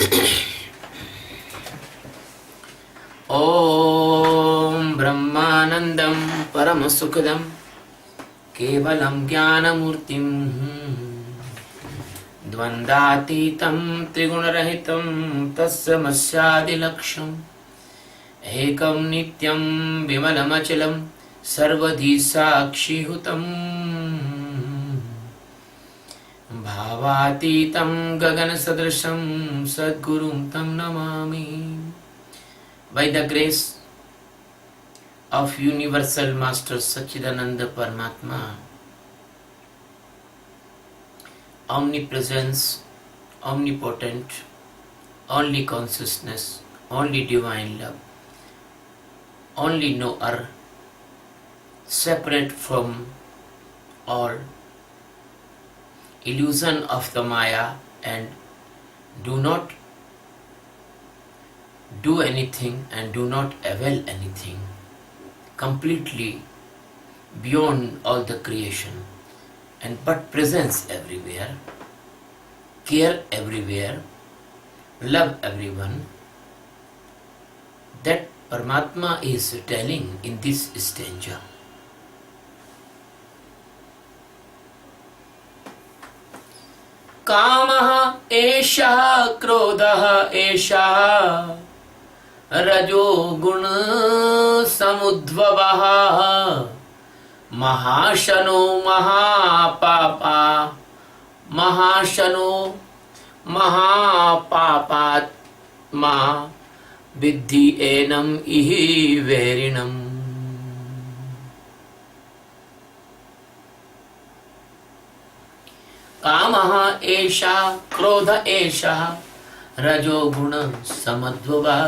ॐ ब्रह्मानन्दं परमसुखदं केवलं ज्ञानमूर्तिं द्वन्द्वातीतं त्रिगुणरहितं तस्मस्यादिलक्ष्यम् एकं नित्यं विमलमचलं सर्वधी साक्षिहुतं भावातीतं गगनसदृशं सद्गुरुं तं Namami. By the grace of Universal Master Satchidananda Paramatma, omnipresence, omnipotent, only consciousness, only divine love, only knower, separate from all illusion of the Maya and do not do anything and do not avail anything, completely beyond all the creation and but presence everywhere, care everywhere, love everyone. That Paramatma is telling in this stanza. कामः एषः क्रोधः एषः रजो गुण समुद्भवः महाशनो महापापा महाशनो महापापात्मा विद्धि एनम् इहि वैरिणम्. कामः एषः क्रोध एषः रजो गुण समुद्भवः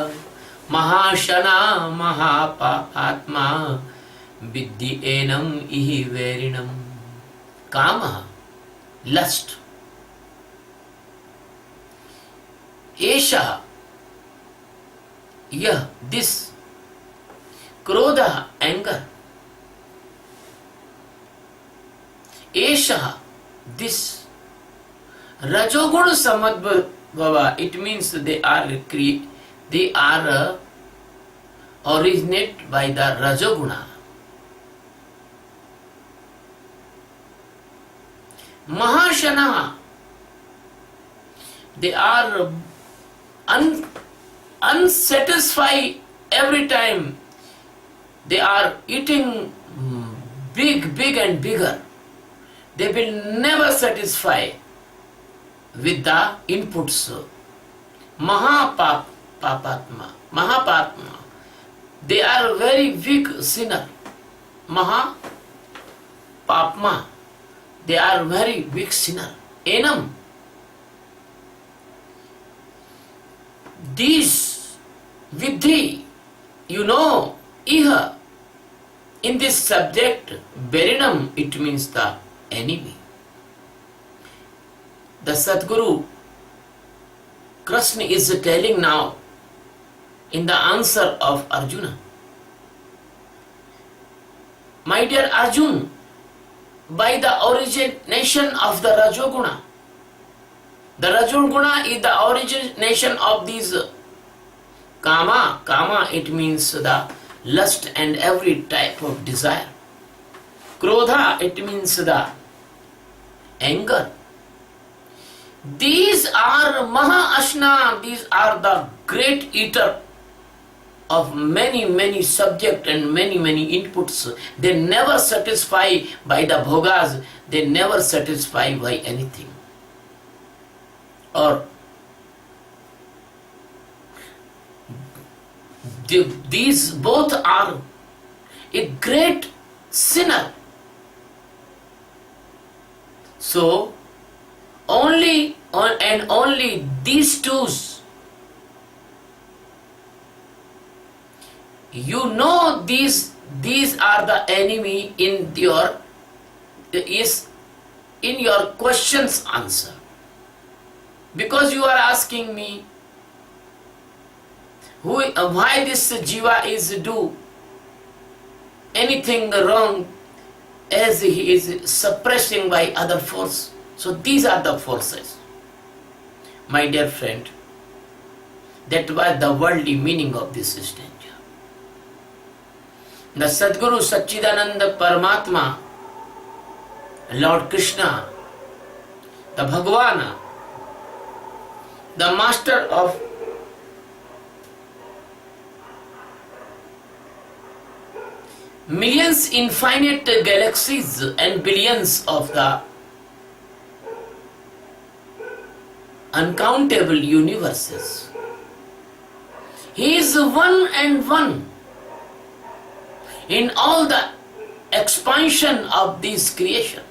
महाशना महापापात्मा विद्धि एनम् इहि वैरिणम्. कामः, lust, एषः, यह, this, क्रोधः, anger, एषः, this, rajoguna samadbhava, it means they are originate by the rajoguna. Mahashana, they are unsatisfied every time. They are eating big and bigger. They will never satisfy with the inputs. Mahapapatma, they are very weak sinner. Mahapapma, they are very weak sinner. Enam, these vidhi, you know, iha, in this subject, Berinam, it means the enemy. The Sadguru Krishna is telling now in the answer of Arjuna. My dear Arjun, by the origination of the Rajoguna, the Rajoguna is the origination of these Kama. Kama, it means the lust and every type of desire. Krodha, it means the anger. These are Maha-ashna, these are the great eater of many subjects and many inputs. They never satisfy by the bhogas, they never satisfy by anything. Or these both are a great sinner. So, only these two, you know, these are the enemy in your questions answer. Because you are asking me why this jiva is do anything wrong as he is suppressing by other force. So these are the forces. My dear friend, That was the worldly meaning of this stanza. The Sadguru Satchidananda Paramatma, Lord Krishna, the Bhagavana, the master of millions infinite galaxies and billions of the uncountable universes. He is one and one in all the expansion of this creation.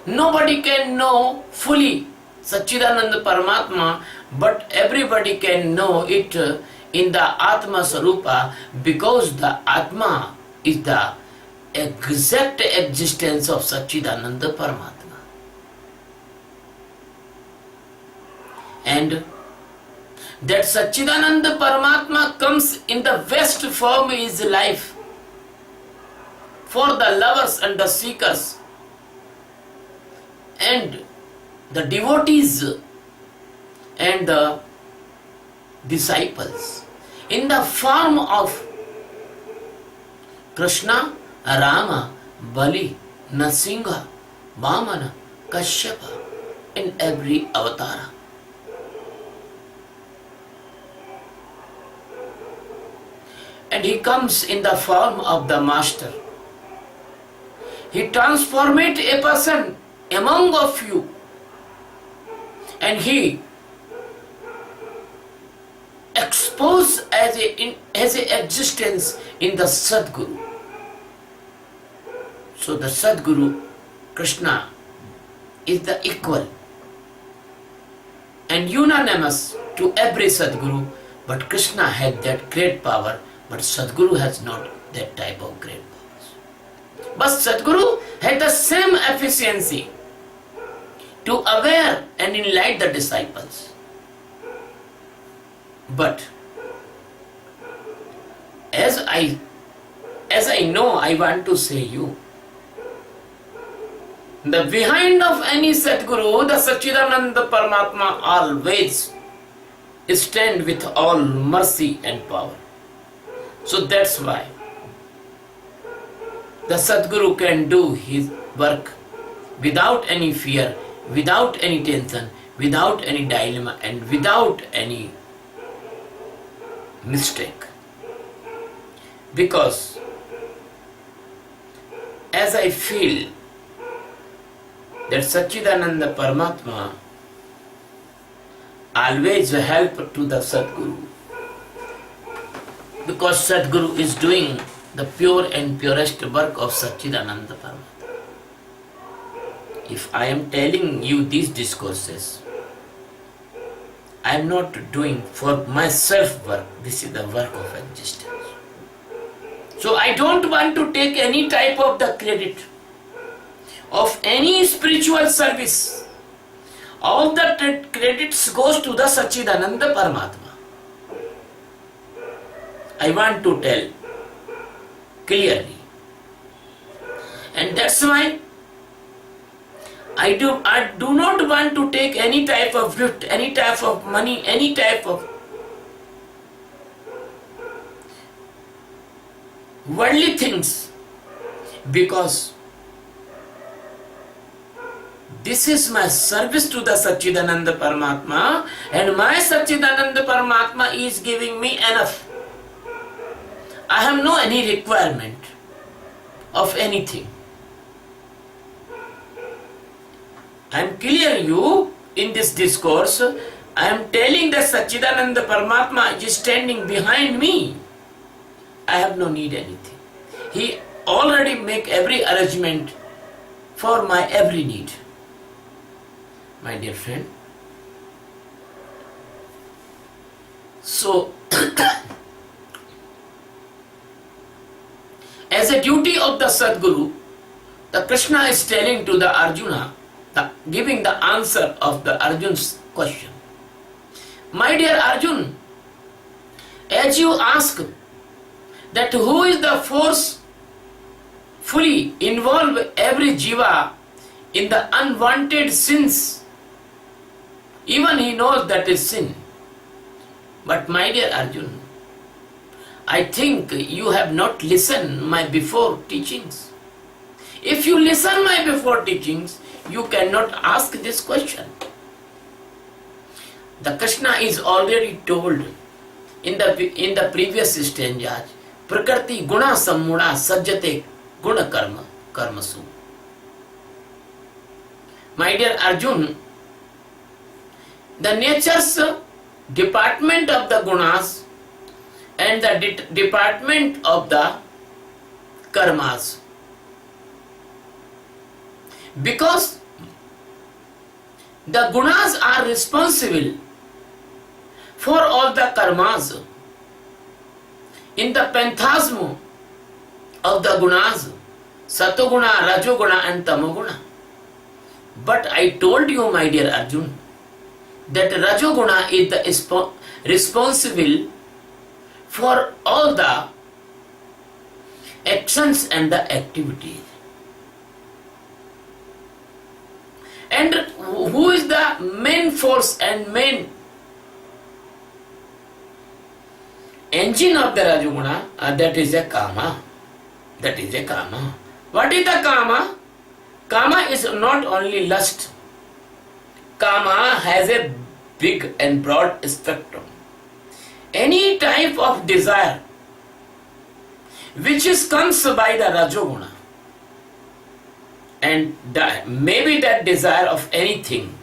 Nobody can know fully Satchidananda Paramatma, but everybody can know it in the Atma Sarupa, because the Atma is the exact existence of Satchidananda Paramatma. And that Satchidananda Paramatma comes in the best form is life for the lovers and the seekers and the devotees and the disciples, in the form of Krishna, Rama, Bali, Nasingha, Vamana, Kashyapa, in every avatara. And he comes in the form of the master. He transformates a person among of you, and he exposed as a existence in the Sadguru. So the Sadguru, Krishna, is the equal and unanimous to every Sadguru, but Krishna had that great power, but Sadguru has not that type of great powers. But Sadguru had the same efficiency to aware and enlighten the disciples. But as I know, I want to say you, the behind of any Sadguru, the Satchidananda Paramatma always stand with all mercy and power. So that's why the Sadguru can do his work without any fear, without any tension, without any dilemma, and without any mistake. Because as I feel that Satchidananda Paramatma always help to the Sadguru, because Sadguru is doing the pure and purest work of Satchidananda Paramatma. If I am telling you these discourses, I am not doing for myself work. This is the work of existence. So I don't want to take any type of the credit of any spiritual service. All the credits goes to the Satchidananda Paramatma. I want to tell clearly. And that's why I do not want to take any type of gift, any type of money, any type of worldly things, because this is my service to the Satchidananda Paramatma, and my Satchidananda Paramatma is giving me enough. I have no any requirement of anything. I am clear you in this discourse. I am telling that Satchidananda Paramatma is standing behind me. I have no need anything. He already make every arrangement for my every need. My dear friend. So, as a duty of the Sadguru, the Krishna is telling to the Arjuna, giving the answer of the Arjun's question. My dear Arjun, as you ask that who is the force fully involve every jiva in the unwanted sins Even he knows that is sin. But my dear Arjun, I think you have not listened my before teachings. If you listen my before teachings, you cannot ask this question. The Krishna is already told in the previous stanzas, Prakriti guna sammuna sajjate guna karmasu. My dear Arjun, the nature's department of the gunas and the department of the karmas. Because the gunas are responsible for all the karmas. In the penthasm of the gunas, satoguna, rajoguna and tamoguna. But I told you, my dear Arjun, that rajoguna is the responsible for all the actions and the activities. And who is the main force and main engine of the Rajoguna? That is a Kama. That is a Kama. What is the Kama? Kama is not only lust. Kama has a big and broad spectrum. Any type of desire which comes by the Rajoguna, and maybe that desire of anything,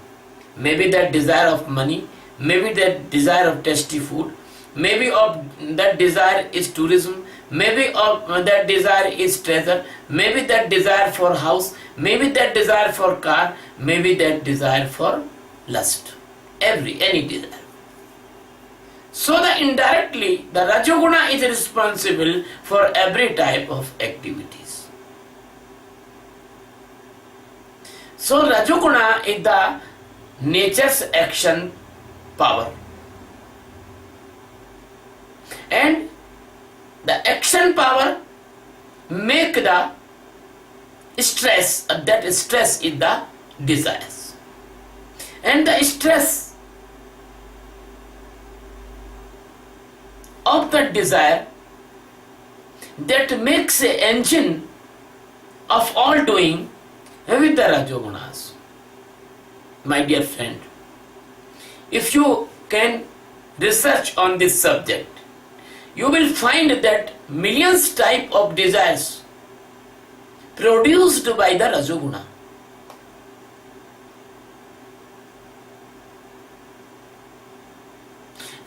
maybe that desire of money, maybe that desire of tasty food, maybe of that desire is tourism, maybe of that desire is treasure, maybe that desire for house, maybe that desire for car, maybe that desire for lust, any desire. So that indirectly the Rajoguna is responsible for every type of activities. So Rajoguna is the nature's action power. And the action power make the stress, that stress is the desires. And the stress of the desire that makes an engine of all doing with the Rajogunas. My dear friend, if you can research on this subject, you will find that millions type of desires produced by the Rajoguna.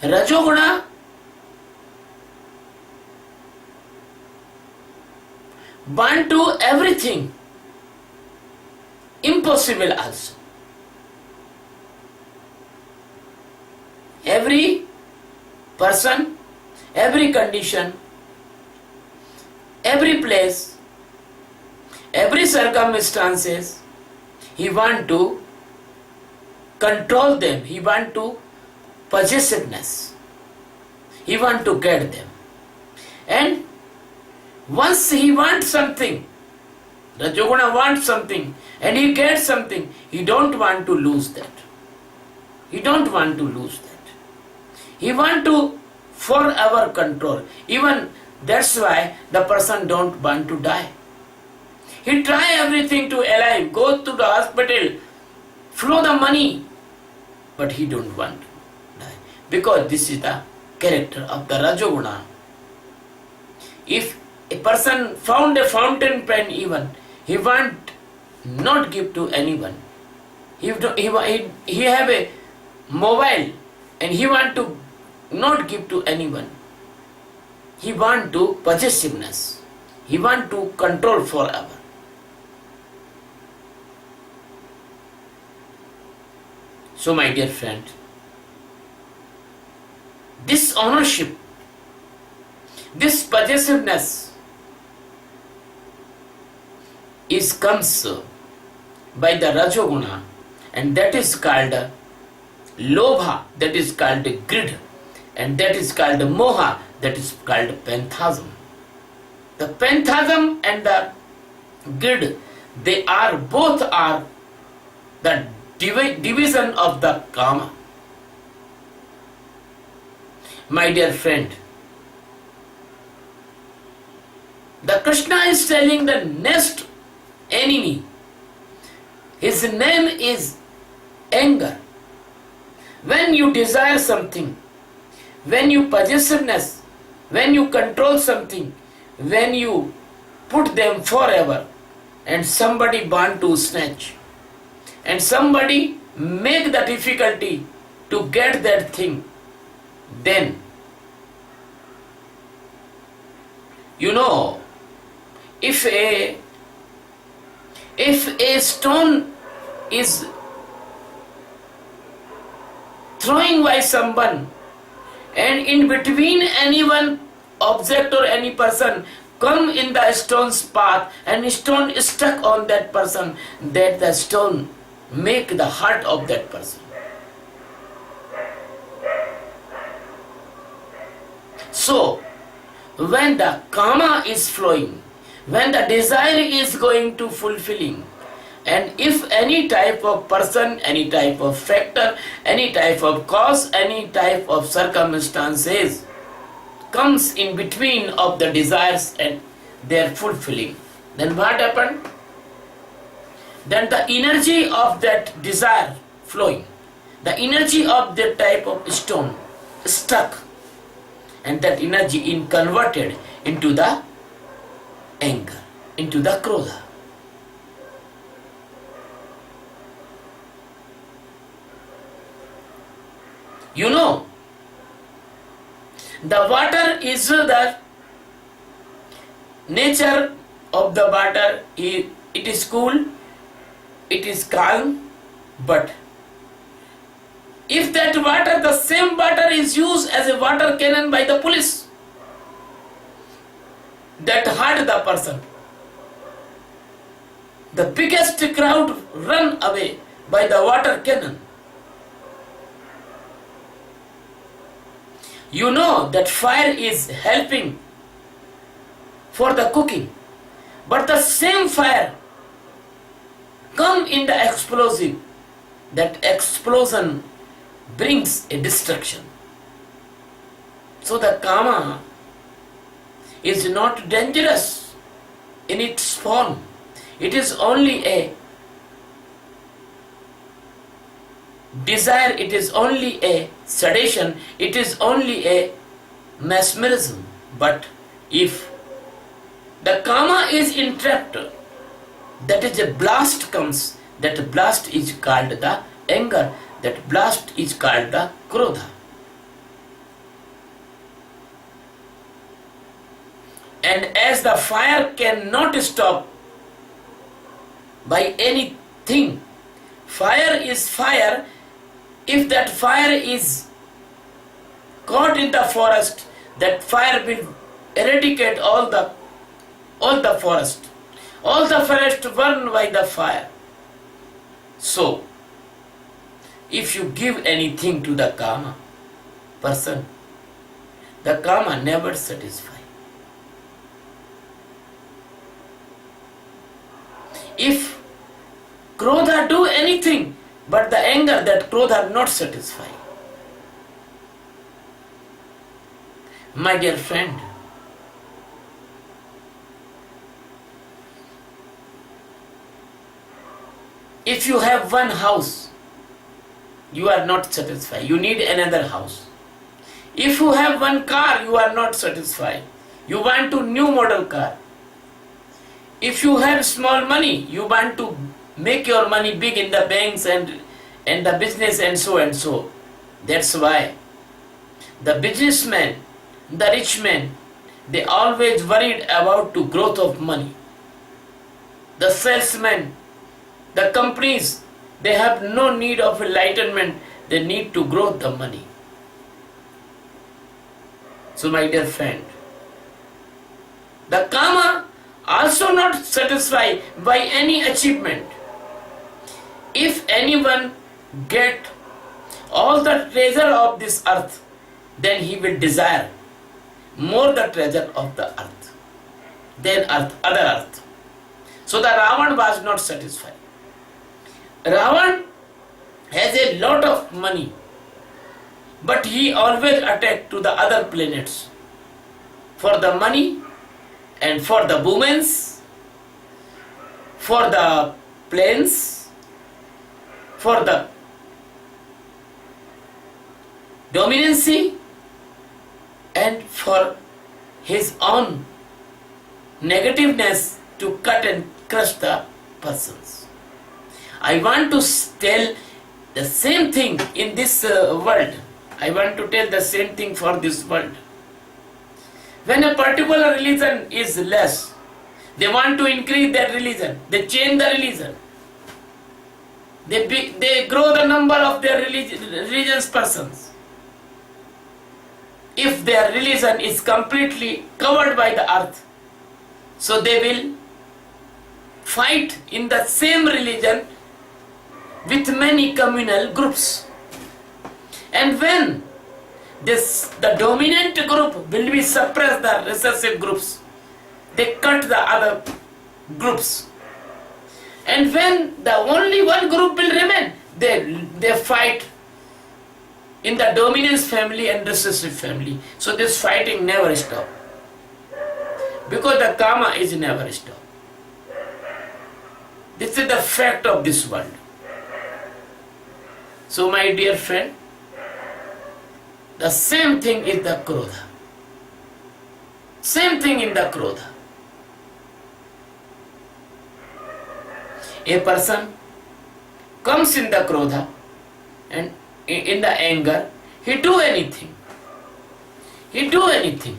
Rajoguna want to everything impossible also. Every person, every condition, every place, every circumstances, he want to control them, he want to possessiveness, he want to get them. And once he wants something, Rajoguna wants something and he gets something, he don't want to lose that. He don't want to lose that. He want to forever control. Even that's why the person don't want to die. He try everything to alive, go to the hospital, flow the money, but he don't want to die. Because this is the character of the Rajoguna. If a person found a fountain pen even, he want not give to anyone. He have a mobile and he want to not give to anyone. He want to possessiveness. He want to control forever. So my dear friend, this ownership, this possessiveness comes by the Rajoguna, and that is called Lobha, that is called greed, and that is called Moha, that is called Panthasm. The Panthasm and the greed, they are both are the division of the kama. My dear friend, the Krishna is telling the next enemy, his name is anger. When you desire something, when you possessiveness, when you control something, when you put them forever, and somebody want to snatch, and somebody make the difficulty to get that thing, then you know, if a stone is throwing by someone, and in between any one object or any person come in the stone's path, and stone is stuck on that person, that the stone make the heart of that person. So when the kama is flowing, when the desire is going to fulfilling, and if any type of person, any type of factor, any type of cause, any type of circumstances comes in between of the desires and their fulfilling, then what happened? Then the energy of that desire flowing, the energy of that type of stone stuck, and that energy is converted into the anger, into the krodha. You know, the water is the nature of the water. It is cool, it is calm, but if that water, the same water is used as a water cannon by the police, that hurt the person, the biggest crowd run away by the water cannon. You know that fire is helping for the cooking, but the same fire come in the explosive, that explosion brings a destruction. So the kama is not dangerous in its form. It is only a desire, it is only a sedation, it is only a mesmerism. But if the kama is entrapped, that is a blast comes, that blast is called the anger, that blast is called the krodha. And as the fire cannot stop by anything, fire is fire. If that fire is caught in the forest, that fire will eradicate all the forest. All the forest burned by the fire. So, if you give anything to the kama person, the kama never satisfies. If krodha do anything, but the anger, that krodha not satisfy. My dear friend, if you have one house, you are not satisfied. You need another house. If you have one car, you are not satisfied. You want to new model car. If you have small money, you want to make your money big in the banks and the business and so and so. That's why the businessmen, the rich men, they always worried about the growth of money. The salesmen, the companies, they have no need of enlightenment. They need to grow the money. So my dear friend, the kama also not satisfied by any achievement. If anyone get all the treasure of this earth, then he will desire more the treasure of the earth than other earth. So the Ravan was not satisfied. Ravan has a lot of money, but he always attack to the other planets for the money and for the women, for the planes, for the dominancy, and for his own negativeness to cut and crush the persons. I want to tell the same thing in this world. I want to tell the same thing for this world. When a particular religion is less, they want to increase their religion. They change the religion. They grow the number of their religious persons. If their religion is completely covered by the earth, so they will fight in the same religion with many communal groups. And when the dominant group will be suppress the recessive groups, they cut the other groups. And when the only one group will remain, they fight in the dominance family and recessive family. So this fighting never stop, because the karma is never stop. This is the fact of this world. So my dear friend, the same thing is the krodha. Same thing in the krodha. A person comes in the krodha and in the anger, he do anything. He do anything.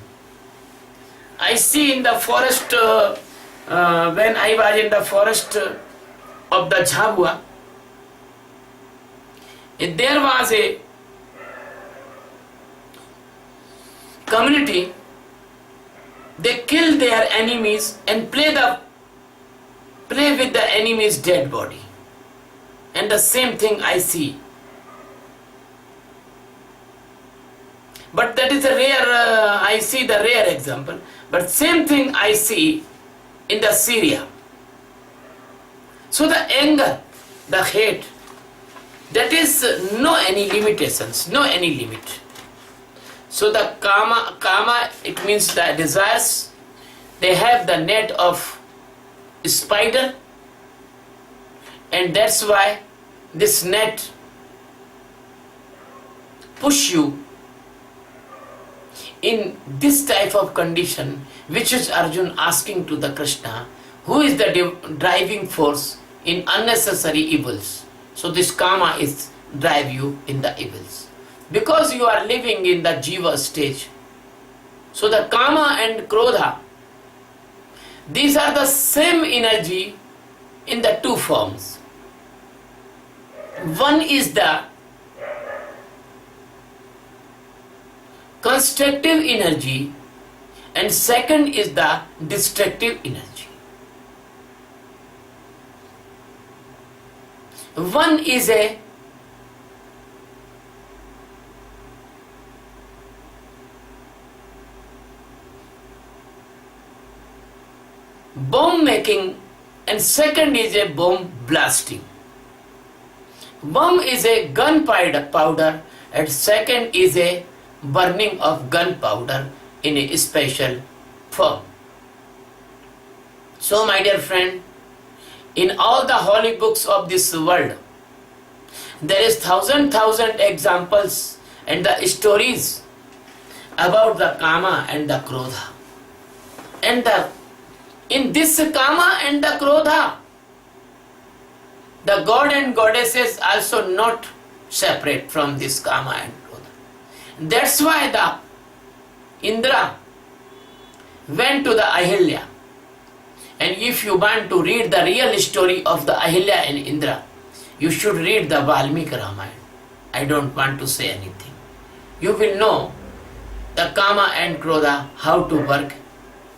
I see in the forest, when I was in the forest of the Jhabua, there was a community. They kill their enemies and play with the enemy's dead body. And the same thing I see. But that is a rare, I see the rare example. But same thing I see in the Syria. So the anger, the hate, that is no any limitations, no any limit. So the karma, it means the desires, they have the net of spider, and that's why this net push you in this type of condition, which is Arjun asking to the Krishna, who is the driving force in unnecessary evils. So this karma is drive you in the evils, because you are living in the jiva stage. So the kama and krodha, these are the same energy in the two forms. One is the constructive energy and second is the destructive energy. One is a bomb making and second is a bomb blasting. Bomb is a gunpowder and second is a burning of gunpowder in a special form. So my dear friend, in all the holy books of this world, there is thousand examples and the stories about the kama and the krodha. And in this kama and the krodha, the god and goddesses also not separate from this kama and krodha. That's why the Indra went to the Ahilya. And if you want to read the real story of the Ahilya and Indra, you should read the Valmiki Ramayana. I don't want to say anything. You will know the kama and krodha how to work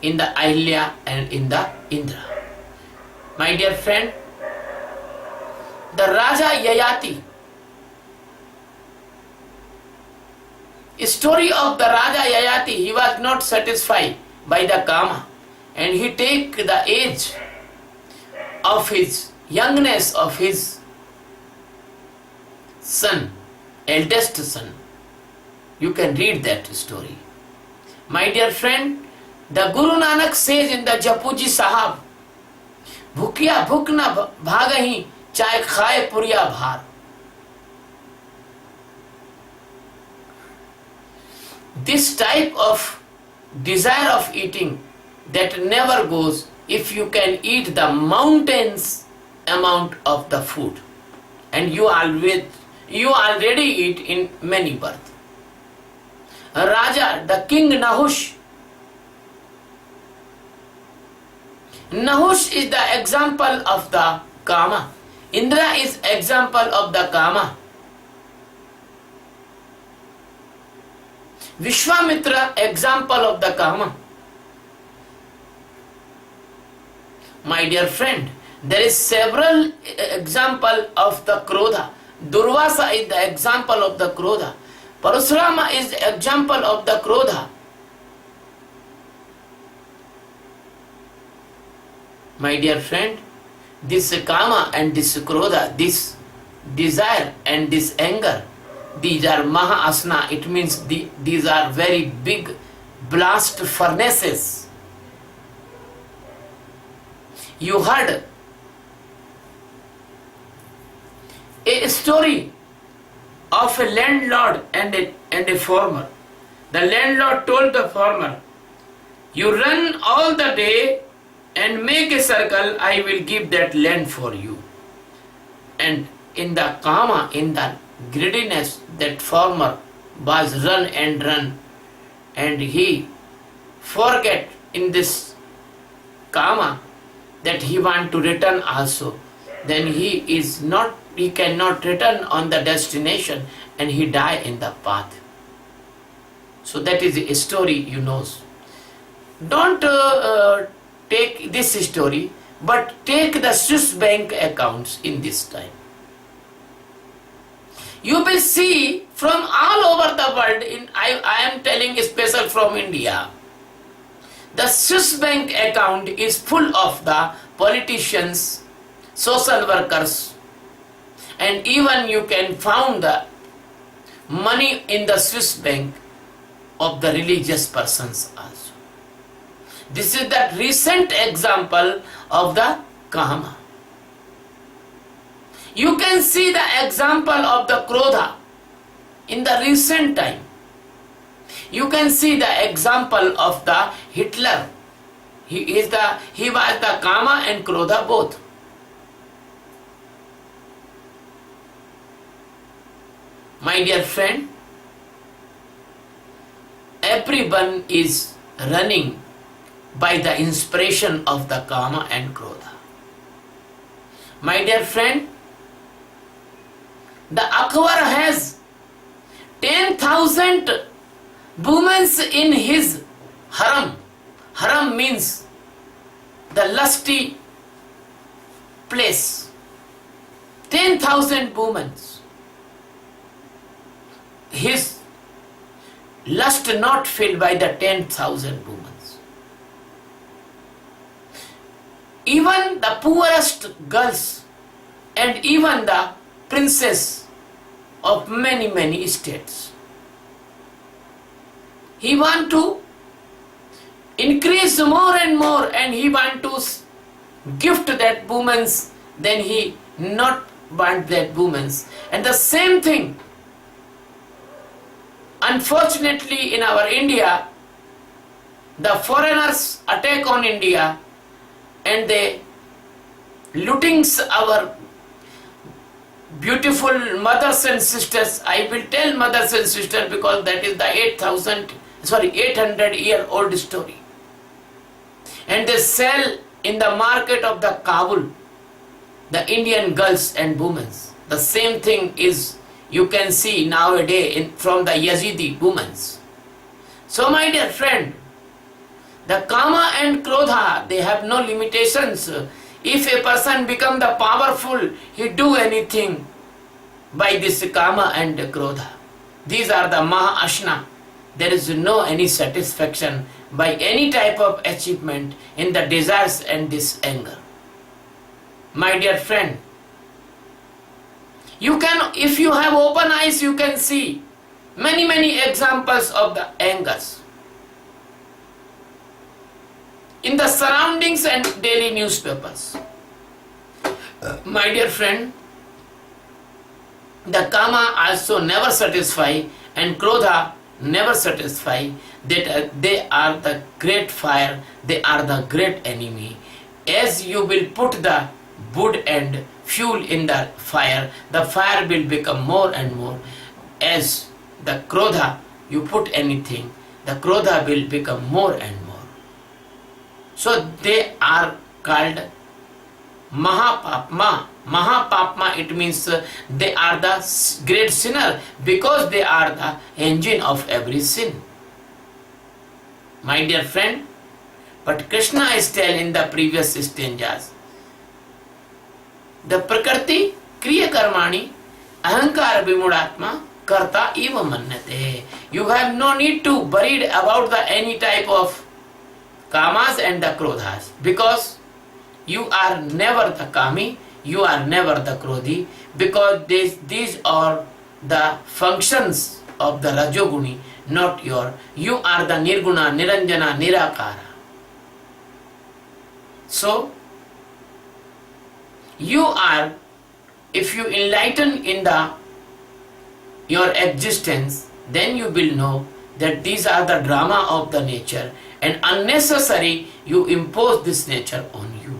in the Ahilya and in the Indra. My dear friend, the Raja Yayati, story of the Raja Yayati, he was not satisfied by the kama. And he take the age of his youngness of his son, eldest son. You can read that story. My dear friend, the Guru Nanak says in the Japuji Sahab, Bhukiya bhuk na bhagahi, chahe khaye puriya bhar. This type of desire of eating that never goes if you can eat the mountains amount of the food, and you already eat in many births. Raja, the king Nahush is the example of the Kama. Indra is example of the Kama. Vishwamitra example of the Kama. My dear friend, there is several example of the Krodha. Durvasa is the example of the Krodha. Parasurama is the example of the Krodha. My dear friend, this Kama and this Krodha, this desire and this anger, these are Maha-asna. It means these are very big blast furnaces. You heard a story of a landlord and a farmer. The landlord told the farmer, you run all the day and make a circle, I will give that land for you. And in the Kama, in the greediness, that farmer was run, and he forget in this Kama that he want to return also. Then he cannot return on the destination, and he die in the path. So that is a story you know. Don't take this story, but take the Swiss bank accounts in this time. You will see from all over the world, I am telling special from India, the Swiss bank account is full of the politicians, social workers, and even you can find the money in the Swiss bank of the religious persons also. This is the recent example of the Kama. You can see the example of the Krodha in the recent time. You can see the example of the Hitler. He was the Kama and Krodha both. My dear friend, everyone is running by the inspiration of the Kama and Krodha. My dear friend, the Akbar has 10,000 women in his haram. Haram means the lusty place. 10,000 women. His lust not filled by the 10,000 women. Even the poorest girls and even the princess of many states. He want to increase more and more, and he want to gift that woman's, then he not want that woman's. And the same thing, unfortunately in our India, the foreigners attack on India and they looting our beautiful mothers and sisters. I will tell mothers and sisters because that is the 800-year-old story. And they sell in the market of the Kabul the Indian girls and women. The same thing is you can see nowadays from the Yazidi women. So my dear friend, the Kama and Krodha, they have no limitations. If a person become the powerful, he do anything by this Kama and Krodha. These are the Maha-ashna. There is no any satisfaction by any type of achievement in the desires and this anger. My dear friend, You can, if you have open eyes, you can see many examples of the angers in the surroundings and daily newspapers. My dear friend, the kama also never satisfy and krodha never satisfy. That they are the great fire, they are the great enemy. As you will put the wood and fuel in the fire will become more and more. As the krodha, you put anything, the krodha will become more and more. So they are called Mahapapma. Mahapapma, it means they are the great sinner because they are the engine of every sin. My dear friend, but Krishna is telling in the previous stanzas, the Prakriti Kriya Karmani Ahankara Vimudatma Karta Eva Mannate. You have no need to worry about the any type of kamas and the krodhas, because you are never the kami, you are never the krodhi, because these are the functions of the rajoguni, not your. You are the nirguna, niranjana, nirakara. So you are, if you enlighten in the your existence, then you will know that these are the drama of the nature, and unnecessary you impose this nature on you,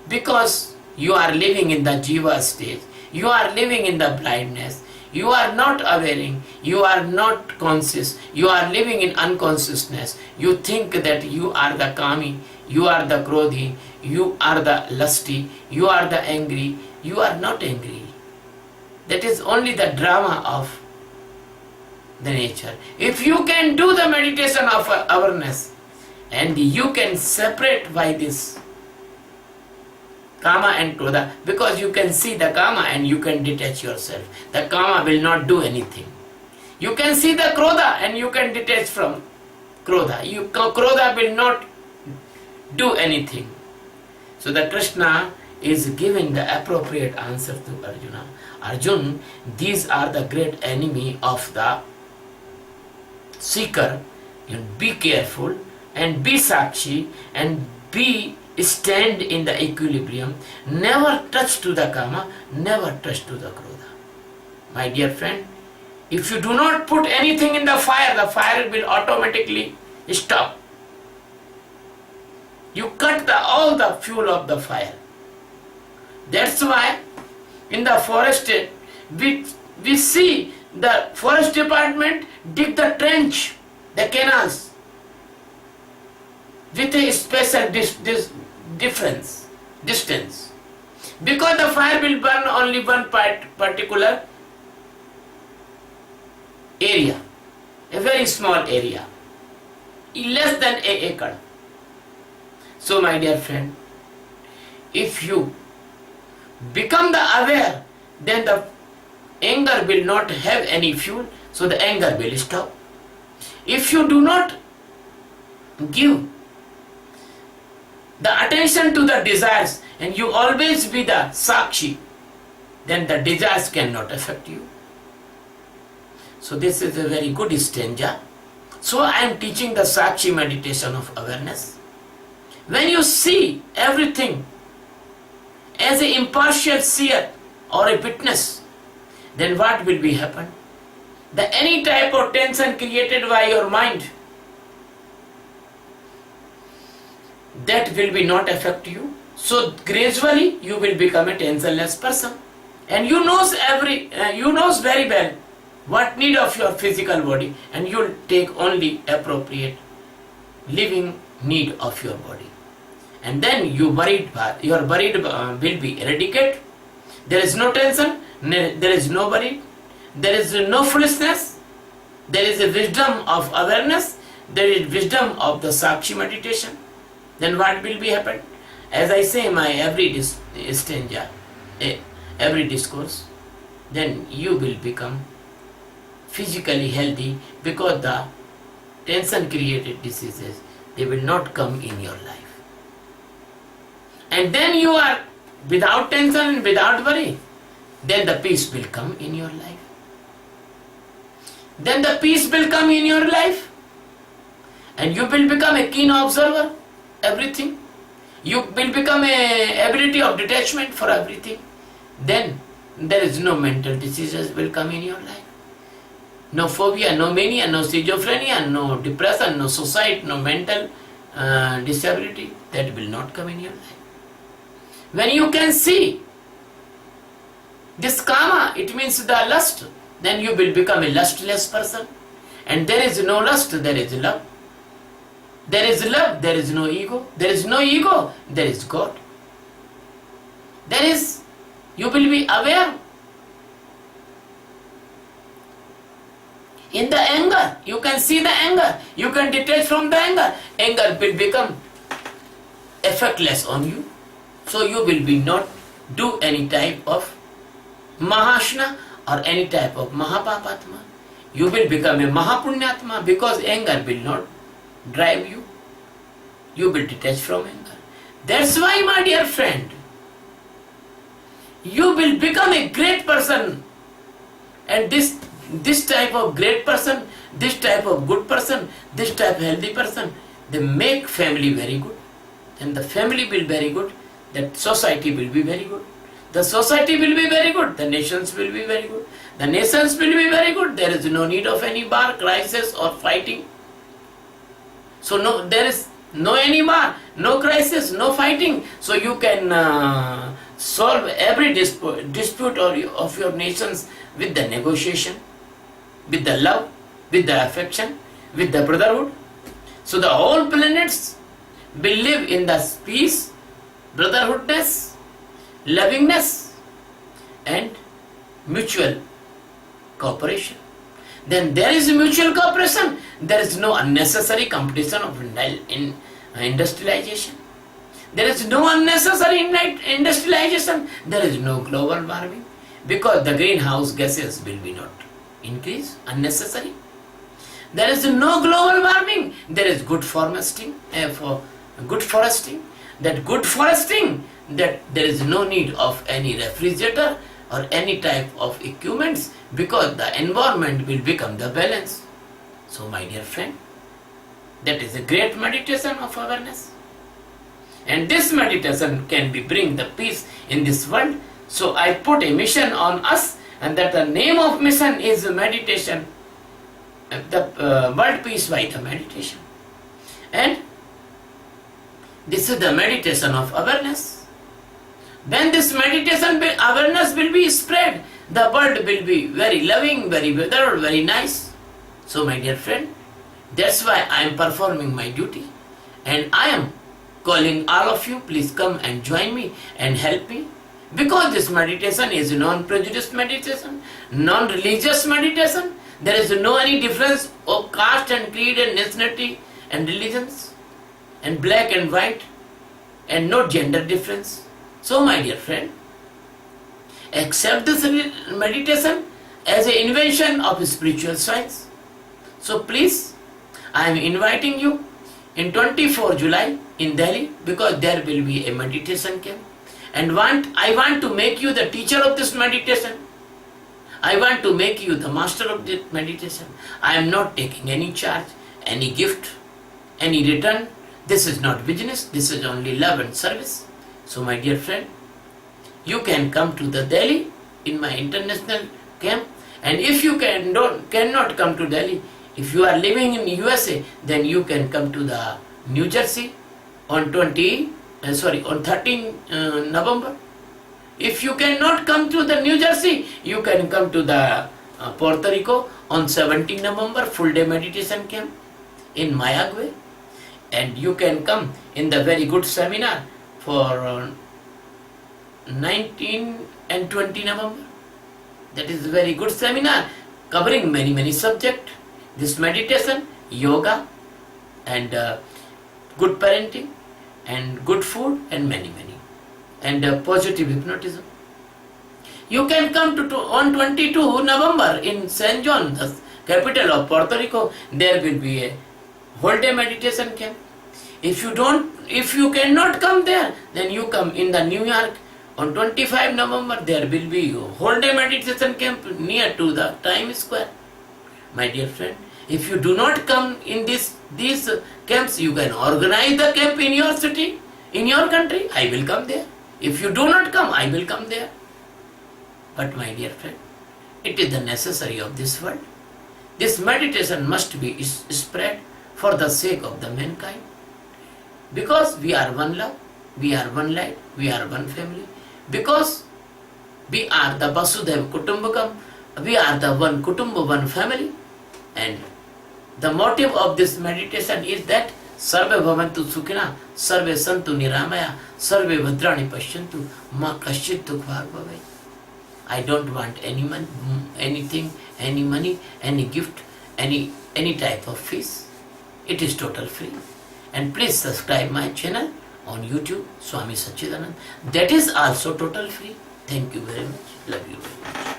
because you are living in the jiva stage, you are living in the blindness, you are not aware, you are not conscious, you are living in unconsciousness. You think that you are the kami, you are the krodhi, you are the lusty, you are the angry. You are not angry. That is only the drama of the nature. If you can do the meditation of awareness and you can separate by this kama and krodha, because you can see the kama and you can detach yourself. The kama will not do anything. You can see the krodha and you can detach from krodha. Krodha will not do anything. So the Krishna is giving the appropriate answer to Arjuna. Arjun, these are the great enemy of the seeker. And be careful and be sakshi and be stand in the equilibrium. Never touch to the kama, never touch to the krodha. My dear friend, if you do not put anything in the fire will automatically stop. You cut all the fuel of the fire. That's why in the forest we see the forest department dig the trench, the canals, with a special distance, because the fire will burn only one particular area, a very small area, less than an acre. So my dear friend, if you become the aware, then the anger will not have any fuel, so the anger will stop. If you do not give the attention to the desires and you always be the sakshi, then the desires cannot affect you. So this is a very good stanza. So I am teaching the sakshi meditation of awareness. When you see everything as an impartial seer or a witness, then what will be happen? The any type of tension created by your mind, that will be not affect you. So gradually you will become a tensionless person, and you knows very well what need of your physical body, and you will take only appropriate living need of your body, and then your worried will be eradicated. There is no tension, there is no worry, there is no foolishness, there is a wisdom of awareness, there is wisdom of the sakshi meditation. Then what will be happen? As I say my every stanza, every discourse, then you will become physically healthy, because the tension created diseases, they will not come in your life. And then you are without tension and without worry. then the peace will come in your life. Then the peace will come in your life, and you will become a keen observer, everything. You will become a ability of detachment for everything. Then there is no mental diseases will come in your life. No phobia, no mania, no schizophrenia, no depression, no suicide, no mental disability. That will not come in your life. When you can see this kama, it means the lust, then you will become a lustless person. And there is no lust, there is love. There is love, there is no ego. There is no ego, there is God. There is, you will be aware. In the anger, you can see the anger. You can detach from the anger. Anger will become effectless on you. So you will be not do any type of Mahashna or any type of Mahapapatma. You will become a Mahapunyatma because anger will not drive you. You will detach from anger. That's why, my dear friend, you will become a great person. And this type of great person, this type of good person, this type of healthy person, they make family very good. And the family will be very good. That society will be very good. The society will be very good. The nations will be very good. The nations will be very good. There is no need of any war, crisis or fighting. So no, there is no any war, no crisis, no fighting. So you can solve every dispute of your nations with the negotiation, with the love, with the affection, with the brotherhood. So the whole planets will live in the peace, brotherhoodness, lovingness and mutual cooperation. Then there is mutual cooperation. There is no unnecessary competition of industrialization. There is no unnecessary industrialization. There is no global warming because the greenhouse gases will be not increase unnecessary. There is no global warming. There is good foresting. Good foresting. That good foresting, that there is no need of any refrigerator or any type of equipments because the environment will become the balance. So my dear friend, that is a great meditation of awareness. And this meditation can bring the peace in this world. So I put a mission on us, and that the name of mission is meditation, the world peace by the meditation. And this is the meditation of awareness. When this meditation awareness will be spread, the world will be very loving, very better, very nice. So my dear friend, that's why I am performing my duty. And I am calling all of you, please come and join me and help me. Because this meditation is non-prejudiced meditation, non-religious meditation. There is no any difference of caste and creed and nationality and religions and black and white and no gender difference. So my dear friend, accept this meditation as an invention of spiritual science. So please, I am inviting you in 24 July in Delhi because there will be a meditation camp. And I want to make you the teacher of this meditation. I want to make you the master of this meditation. I am not taking any charge, any gift, any return. This is not business. This is only love and service. So my dear friend, you can come to the Delhi in my international camp. And if you cannot come to Delhi, if you are living in USA, then you can come to the New Jersey on 13 November. If you cannot come to the New Jersey, you can come to the Puerto Rico on 17 November, full day meditation camp in Mayagüe. And you can come in the very good seminar for 19 and 20 November. That is a very good seminar covering many subjects. This meditation, yoga and good parenting and good food and many. And positive hypnotism. You can come on 22 November in San Juan, the capital of Puerto Rico. There will be a whole day meditation camp. If you cannot come there, then you come in the New York On 25 November, there will be a whole day meditation camp near to the Time Square. My dear friend, if you do not come in these camps, you can organize the camp in your city, in your country. I will come there. If you do not come, I will come there. But my dear friend, it is the necessary of this world. This meditation must be spread for the sake of the mankind. Because we are one love, we are one light, we are one family. Because we are the Vasudhaiva Kutumbakam, we are the one Kutumba, one family. And the motive of this meditation is that Sarve Bhavantu Sukhina, Sarve Santu Niramaya, Sarve Bhadrani Pashyantu, Ma Kaschit Dukh Bhag Bhave. I don't want anything, any money, any gift, any type of fees. It is total free. And please subscribe my channel on YouTube, Swami Sachidanand. That is also total free. Thank you very much. Love you very much.